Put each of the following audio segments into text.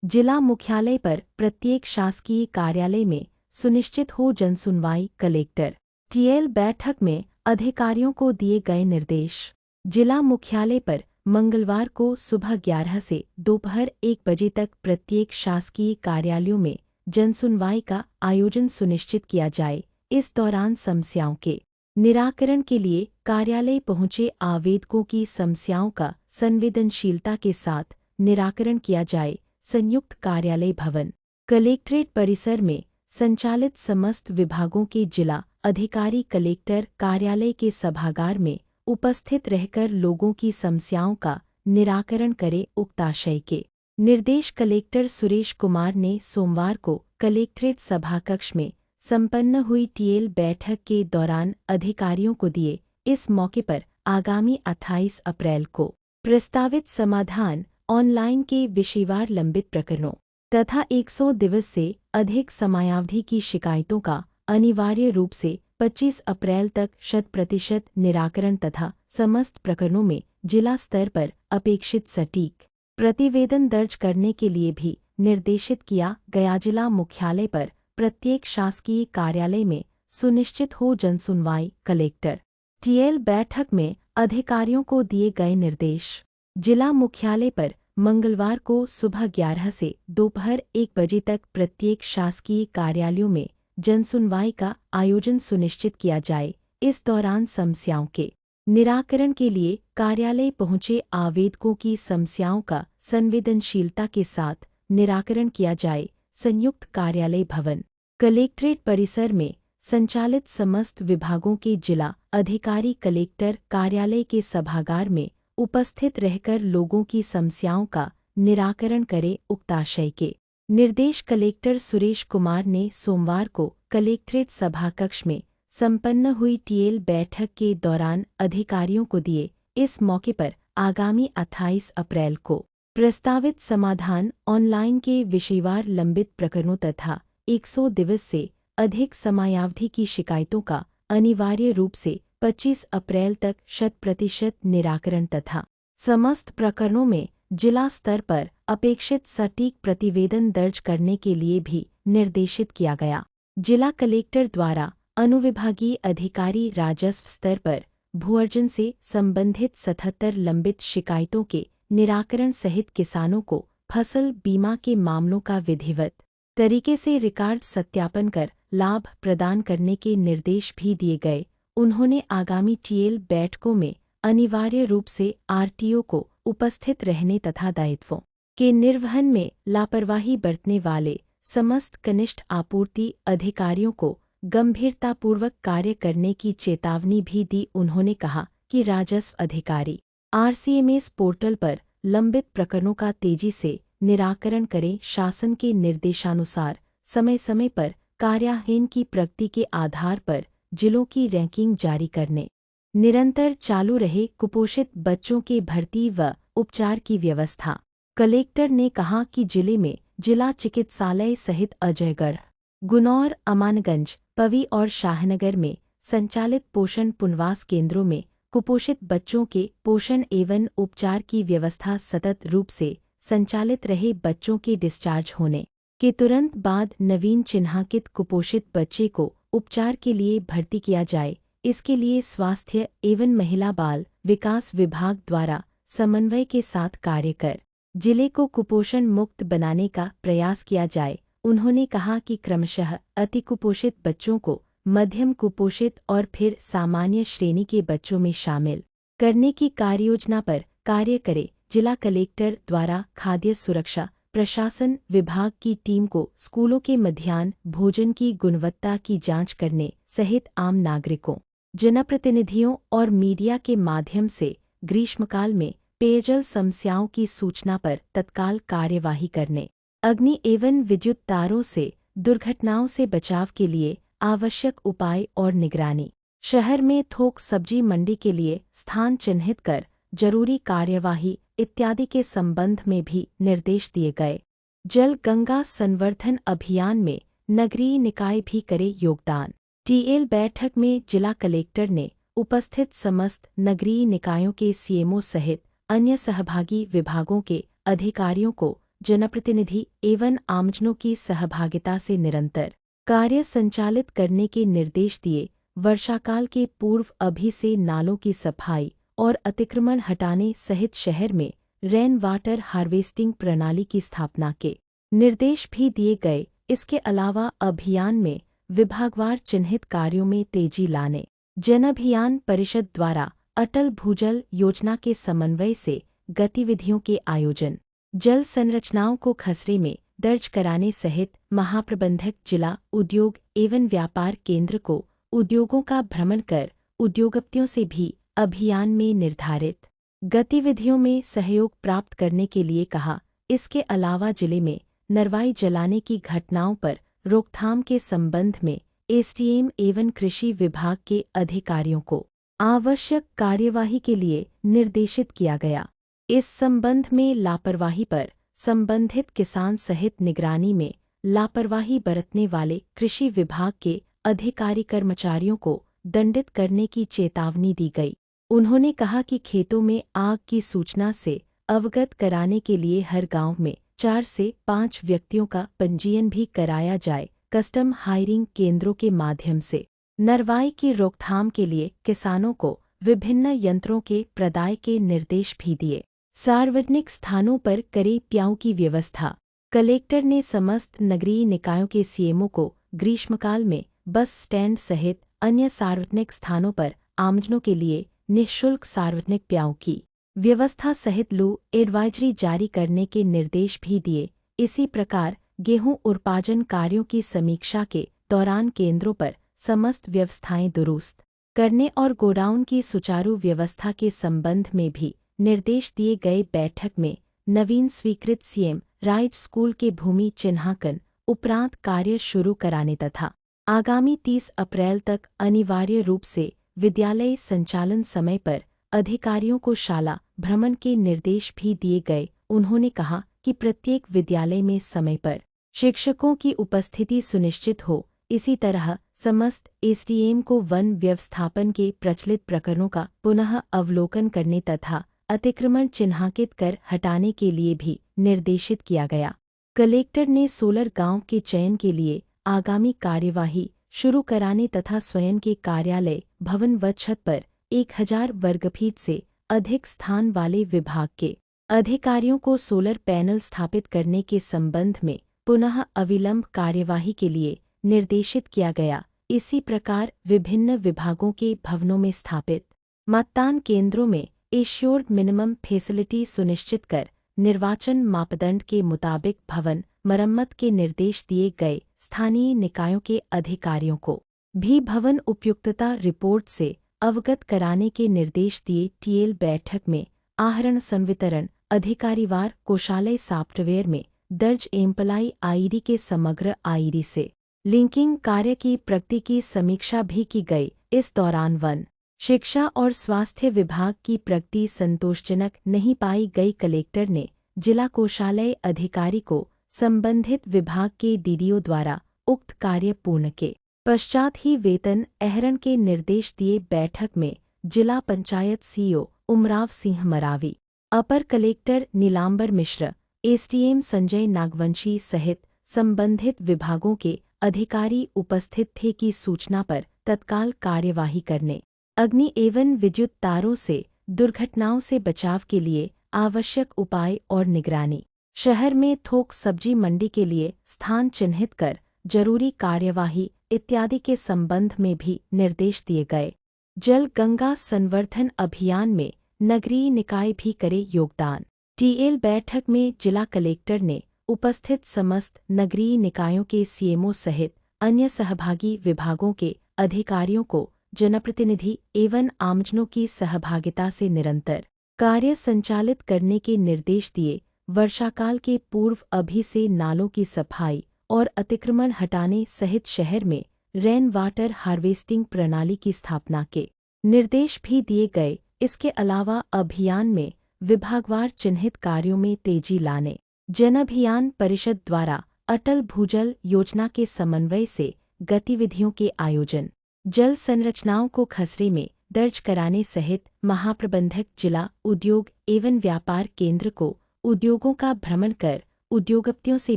जिला मुख्यालय पर प्रत्येक शासकीय कार्यालय में सुनिश्चित हो जनसुनवाई। कलेक्टर टीएल बैठक में अधिकारियों को दिए गए निर्देश। जिला मुख्यालय पर मंगलवार को सुबह 11 से दोपहर 1 बजे तक प्रत्येक शासकीय कार्यालयों में जनसुनवाई का आयोजन सुनिश्चित किया जाए। इस दौरान समस्याओं के निराकरण के लिए कार्यालय पहुंचे आवेदकों की समस्याओं का संवेदनशीलता के साथ निराकरण किया जाए। संयुक्त कार्यालय भवन कलेक्ट्रेट परिसर में संचालित समस्त विभागों के जिला अधिकारी कलेक्टर कार्यालय के सभागार में उपस्थित रहकर लोगों की समस्याओं का निराकरण करें। उक्ताशय के निर्देश कलेक्टर सुरेश कुमार ने सोमवार को कलेक्ट्रेट सभाकक्ष में संपन्न हुई टीएल बैठक के दौरान अधिकारियों को दिए। इस मौके पर आगामी 28 अप्रैल को प्रस्तावित समाधान ऑनलाइन के विषयवार लंबित प्रकरणों तथा 100 दिवस से अधिक समयावधि की शिकायतों का अनिवार्य रूप से 25 अप्रैल तक 100% निराकरण तथा समस्त प्रकरणों में जिला स्तर पर अपेक्षित सटीक प्रतिवेदन दर्ज करने के लिए भी निर्देशित किया गया। जिला मुख्यालय पर प्रत्येक शासकीय कार्यालय में सुनिश्चित हो जनसुनवाई। कलेक्टर टीएल बैठक में अधिकारियों को दिए गए निर्देश। जिला मुख्यालय पर मंगलवार को सुबह 11 से दोपहर 1 बजे तक प्रत्येक शासकीय कार्यालयों में जनसुनवाई का आयोजन सुनिश्चित किया जाए। इस दौरान समस्याओं के निराकरण के लिए कार्यालय पहुंचे आवेदकों की समस्याओं का संवेदनशीलता के साथ निराकरण किया जाए। संयुक्त कार्यालय भवन कलेक्ट्रेट परिसर में संचालित समस्त विभागों के जिला अधिकारी कलेक्टर कार्यालय के सभागार में उपस्थित रहकर लोगों की समस्याओं का निराकरण करें। उक्ताशय के निर्देश कलेक्टर सुरेश कुमार ने सोमवार को कलेक्ट्रेट सभाकक्ष में संपन्न हुई टीएल बैठक के दौरान अधिकारियों को दिए। इस मौके पर आगामी 28 अप्रैल को प्रस्तावित समाधान ऑनलाइन के विषयवार लंबित प्रकरणों तथा 100 दिवस से अधिक समयावधि की शिकायतों का अनिवार्य रूप से 25 अप्रैल तक 100% निराकरण तथा समस्त प्रकरणों में जिला स्तर पर अपेक्षित सटीक प्रतिवेदन दर्ज करने के लिए भी निर्देशित किया गया। जिला कलेक्टर द्वारा अनुविभागीय अधिकारी राजस्व स्तर पर भूअर्जन से संबंधित 77 लंबित शिकायतों के निराकरण सहित किसानों को फसल बीमा के मामलों का विधिवत तरीके से रिकॉर्ड सत्यापन कर लाभ प्रदान करने के निर्देश भी दिए गए। उन्होंने आगामी टीएल बैठकों में अनिवार्य रूप से आरटीओ को उपस्थित रहने तथा दायित्वों के निर्वहन में लापरवाही बरतने वाले समस्त कनिष्ठ आपूर्ति अधिकारियों को गंभीरतापूर्वक कार्य करने की चेतावनी भी दी। उन्होंने कहा कि राजस्व अधिकारी आरसीएमएस पोर्टल पर लंबित प्रकरणों का तेजी से निराकरण करें। शासन के निर्देशानुसार समय समय पर कार्यान्वयन की प्रगति के आधार पर जिलों की रैंकिंग जारी करने, निरंतर चालू रहे कुपोषित बच्चों के भर्ती व उपचार की व्यवस्था। कलेक्टर ने कहा कि जिले में जिला चिकित्सालय सहित अजयगढ़, गुनौर, अमानगंज, पवी और शाहनगर में संचालित पोषण पुनर्वास केंद्रों में कुपोषित बच्चों के पोषण एवं उपचार की व्यवस्था सतत रूप से संचालित रहे। बच्चों के डिस्चार्ज होने के तुरंत बाद नवीन चिन्हांकित कुपोषित बच्चे को उपचार के लिए भर्ती किया जाए। इसके लिए स्वास्थ्य एवं महिला बाल विकास विभाग द्वारा समन्वय के साथ कार्य कर जिले को कुपोषण मुक्त बनाने का प्रयास किया जाए। उन्होंने कहा कि क्रमशः अति कुपोषित बच्चों को मध्यम कुपोषित और फिर सामान्य श्रेणी के बच्चों में शामिल करने की कार्ययोजना पर कार्य करे। जिला कलेक्टर द्वारा खाद्य सुरक्षा प्रशासन विभाग की टीम को स्कूलों के मध्याह्न भोजन की गुणवत्ता की जांच करने सहित आम नागरिकों, जनप्रतिनिधियों और मीडिया के माध्यम से ग्रीष्मकाल में पेयजल समस्याओं की सूचना पर तत्काल कार्यवाही करने, अग्नि एवं विद्युत तारों से दुर्घटनाओं से बचाव के लिए आवश्यक उपाय और निगरानी, शहर में थोक सब्जी मंडी के लिए स्थान चिन्हित कर जरूरी कार्यवाही इत्यादि के संबंध में भी निर्देश दिए गए। जल गंगा संवर्धन अभियान में नगरीय निकाय भी करे योगदान। टीएल बैठक में जिला कलेक्टर ने उपस्थित समस्त नगरीय निकायों के सीएमओ सहित अन्य सहभागी विभागों के अधिकारियों को जनप्रतिनिधि एवं आमजनों की सहभागिता से निरंतर कार्य संचालित करने के निर्देश दिए। वर्षाकाल के पूर्व अभी से नालों की सफाई और अतिक्रमण हटाने सहित शहर में रेन वाटर हार्वेस्टिंग प्रणाली की स्थापना के निर्देश भी दिए गए। इसके अलावा अभियान में विभागवार चिन्हित कार्यों में तेजी लाने जन अभियान परिषद द्वारा अटल भूजल योजना के समन्वय से गतिविधियों के आयोजन, जल संरचनाओं को खसरे में दर्ज कराने सहित महाप्रबंधक जिला उद्योग एवं व्यापार केंद्र को उद्योगों का भ्रमण कर उद्योगपतियों से भी अभियान में निर्धारित गतिविधियों में सहयोग प्राप्त करने के लिए कहा। इसके अलावा जिले में नरवाई जलाने की घटनाओं पर रोकथाम के संबंध में एसडीएम एवं कृषि विभाग के अधिकारियों को आवश्यक कार्यवाही के लिए निर्देशित किया गया। इस संबंध में लापरवाही पर संबंधित किसान सहित निगरानी में लापरवाही बरतने वाले कृषि विभाग के अधिकारी कर्मचारियों को दंडित करने की चेतावनी दी गई। उन्होंने कहा कि खेतों में आग की सूचना से अवगत कराने के लिए हर गांव में 4 से 5 व्यक्तियों का पंजीयन भी कराया जाए। कस्टम हायरिंग केंद्रों के माध्यम से नरवाई की रोकथाम के लिए किसानों को विभिन्न यंत्रों के प्रदाय के निर्देश भी दिए। सार्वजनिक स्थानों पर करे प्याऊ की व्यवस्था। कलेक्टर ने समस्त नगरीय निकायों के सीएमओ को ग्रीष्मकाल में बस स्टैंड सहित अन्य सार्वजनिक स्थानों पर आमजनों के लिए निःशुल्क सार्वजनिक प्याऊ की व्यवस्था सहित लू एडवाइजरी जारी करने के निर्देश भी दिए। इसी प्रकार गेहूं उत्पादन कार्यों की समीक्षा के दौरान केंद्रों पर समस्त व्यवस्थाएं दुरुस्त करने और गोडाउन की सुचारू व्यवस्था के संबंध में भी निर्देश दिए गए। बैठक में नवीन स्वीकृत सीएम राइज स्कूल के भूमि चिन्हांकन उपरांत कार्य शुरू कराने तथा आगामी 30 अप्रैल तक अनिवार्य रूप से विद्यालय संचालन समय पर अधिकारियों को शाला भ्रमण के निर्देश भी दिए गए। उन्होंने कहा कि प्रत्येक विद्यालय में समय पर शिक्षकों की उपस्थिति सुनिश्चित हो। इसी तरह समस्त एसडीएम को वन व्यवस्थापन के प्रचलित प्रकरणों का पुनः अवलोकन करने तथा अतिक्रमण चिन्हांकित कर हटाने के लिए भी निर्देशित किया गया। कलेक्टर ने सोलर गांव के चयन के लिए आगामी कार्यवाही शुरू कराने तथा स्वयं के कार्यालय भवन व छत पर 1000 वर्गफीट से अधिक स्थान वाले विभाग के अधिकारियों को सोलर पैनल स्थापित करने के संबंध में पुनः अविलंब कार्यवाही के लिए निर्देशित किया गया। इसी प्रकार विभिन्न विभागों के भवनों में स्थापित मतदान केंद्रों में एश्योर्ड मिनिमम फैसिलिटी सुनिश्चित कर निर्वाचन मापदंड के मुताबिक भवन मरम्मत के निर्देश दिए गए। स्थानीय निकायों के अधिकारियों को भी भवन उपयुक्तता रिपोर्ट से अवगत कराने के निर्देश दिए। टीएल बैठक में आहरण संवितरण अधिकारीवार कोषालय सॉफ्टवेयर में दर्ज एम्प्लाई आईडी के समग्र आईडी से लिंकिंग कार्य की प्रगति की समीक्षा भी की गई। इस दौरान वन शिक्षा और स्वास्थ्य विभाग की प्रगति संतोषजनक नहीं पाई गई। कलेक्टर ने जिला कोषालय अधिकारी को संबंधित विभाग के डीडीओ द्वारा उक्त कार्य पूर्ण के पश्चात ही वेतन आहरण के निर्देश दिए। बैठक में जिला पंचायत सीईओ उमराव सिंह मरावी, अपर कलेक्टर नीलांबर मिश्र, एसडीएम संजय नागवंशी सहित संबंधित विभागों के अधिकारी उपस्थित थे की सूचना पर तत्काल कार्यवाही करने, अग्नि एवं विद्युत तारों से दुर्घटनाओं से बचाव के लिए आवश्यक उपाय और निगरानी, शहर में थोक सब्जी मंडी के लिए स्थान चिन्हित कर जरूरी कार्यवाही इत्यादि के संबंध में भी निर्देश दिए गए। जल गंगा संवर्धन अभियान में नगरीय निकाय भी करे योगदान। टीएल बैठक में जिला कलेक्टर ने उपस्थित समस्त नगरीय निकायों के सीएमओ सहित अन्य सहभागी विभागों के अधिकारियों को जनप्रतिनिधि एवं आमजनों की सहभागिता से निरंतर कार्य संचालित करने के निर्देश दिए। वर्षाकाल के पूर्व अभी से नालों की सफाई और अतिक्रमण हटाने सहित शहर में रेन वाटर हार्वेस्टिंग प्रणाली की स्थापना के निर्देश भी दिए गए। इसके अलावा अभियान में विभागवार चिन्हित कार्यों में तेजी लाने जन अभियान परिषद द्वारा अटल भूजल योजना के समन्वय से गतिविधियों के आयोजन, जल संरचनाओं को खसरे में दर्ज कराने सहित महाप्रबंधक जिला उद्योग एवं व्यापार केंद्र को उद्योगों का भ्रमण कर उद्योगपतियों से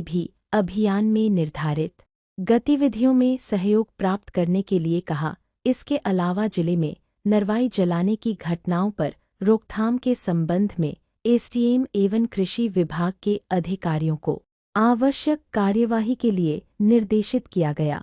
भी अभियान में निर्धारित गतिविधियों में सहयोग प्राप्त करने के लिए कहा। इसके अलावा जिले में नरवाई जलाने की घटनाओं पर रोकथाम के संबंध में एसडीएम एवं कृषि विभाग के अधिकारियों को आवश्यक कार्यवाही के लिए निर्देशित किया गया।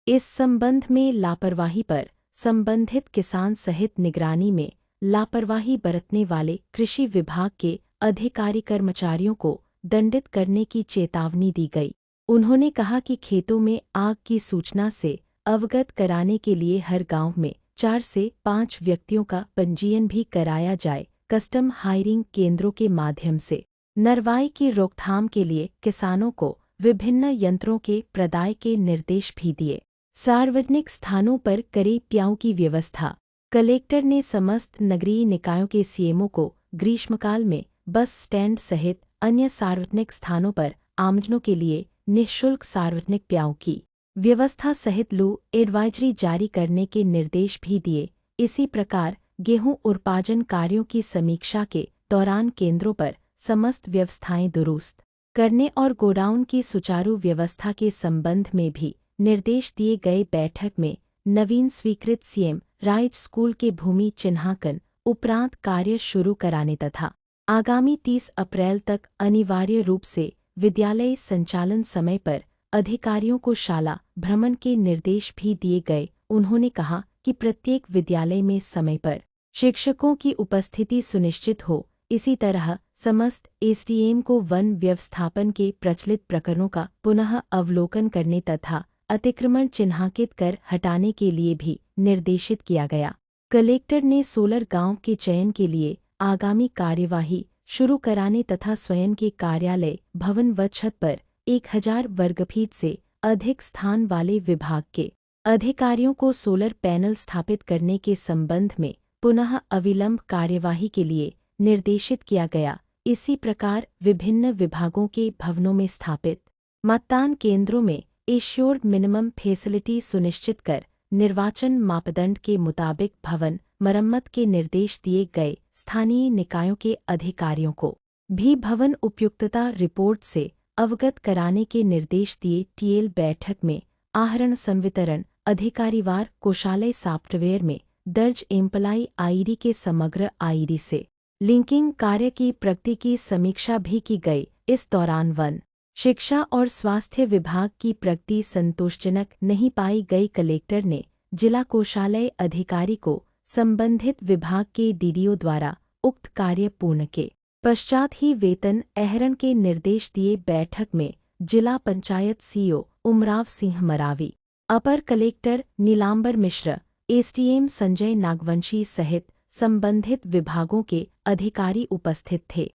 इस संबंध में लापरवाही पर संबंधित किसान सहित निगरानी में लापरवाही बरतने वाले कृषि विभाग के अधिकारी कर्मचारियों को दंडित करने की चेतावनी दी गई। उन्होंने कहा कि खेतों में आग की सूचना से अवगत कराने के लिए हर गांव में 4 से 5 व्यक्तियों का पंजीयन भी कराया जाए। कस्टम हायरिंग केंद्रों के माध्यम से नरवाई की रोकथाम के लिए किसानों को विभिन्न यंत्रों के प्रदाय के निर्देश भी दिए। सार्वजनिक स्थानों पर करे प्याऊ की व्यवस्था। कलेक्टर ने समस्त नगरीय निकायों के सीएमओ को ग्रीष्मकाल में बस स्टैंड सहित अन्य सार्वजनिक स्थानों पर आमजनों के लिए निःशुल्क सार्वजनिक प्याऊ की व्यवस्था सहित लू एडवाइजरी जारी करने के निर्देश भी दिए। इसी प्रकार गेहूं उत्पादन कार्यों की समीक्षा के दौरान केंद्रों पर समस्त व्यवस्थाएं दुरुस्त करने और गोडाउन की सुचारू व्यवस्था के संबंध में भी निर्देश दिए गए। बैठक में नवीन स्वीकृत सीएम राइट स्कूल के भूमि चिन्हांकन उपरांत कार्य शुरू कराने तथा आगामी 30 अप्रैल तक अनिवार्य रूप से विद्यालय संचालन समय पर अधिकारियों को शाला भ्रमण के निर्देश भी दिए गए। उन्होंने कहा कि प्रत्येक विद्यालय में समय पर शिक्षकों की उपस्थिति सुनिश्चित हो। इसी तरह समस्त एसडीएम को वन व्यवस्थापन के प्रचलित प्रकरणों का पुनः अवलोकन करने तथा अतिक्रमण चिन्हांकित कर हटाने के लिए भी निर्देशित किया गया। कलेक्टर ने सोलर गांव के चयन के लिए आगामी कार्यवाही शुरू कराने तथा स्वयं के कार्यालय भवन व छत पर 1000 वर्गफीट से अधिक स्थान वाले विभाग के अधिकारियों को सोलर पैनल स्थापित करने के संबंध में पुनः अविलंब कार्यवाही के लिए निर्देशित किया गया। इसी प्रकार विभिन्न विभागों के भवनों में स्थापित मतदान केंद्रों में एश्योर्ड मिनिमम फैसिलिटी सुनिश्चित कर निर्वाचन मापदंड के मुताबिक भवन मरम्मत के निर्देश दिए गए। स्थानीय निकायों के अधिकारियों को भी भवन उपयुक्तता रिपोर्ट से अवगत कराने के निर्देश दिए। टीएल बैठक में आहरण संवितरण अधिकारीवार कोषालय सॉफ्टवेयर में दर्ज एम्प्लाई आईडी के समग्र आईडी से लिंकिंग कार्य की प्रगति की समीक्षा भी की गई। इस दौरान वन शिक्षा और स्वास्थ्य विभाग की प्रगति संतोषजनक नहीं पाई गई। कलेक्टर ने जिला कोषालय अधिकारी को संबंधित विभाग के डीडीओ द्वारा उक्त कार्य पूर्ण के पश्चात ही वेतन आहरण के निर्देश दिए। बैठक में जिला पंचायत सीईओ उमराव सिंह मरावी, अपर कलेक्टर नीलांबर मिश्र, एसडीएम संजय नागवंशी सहित संबंधित विभागों के अधिकारी उपस्थित थे।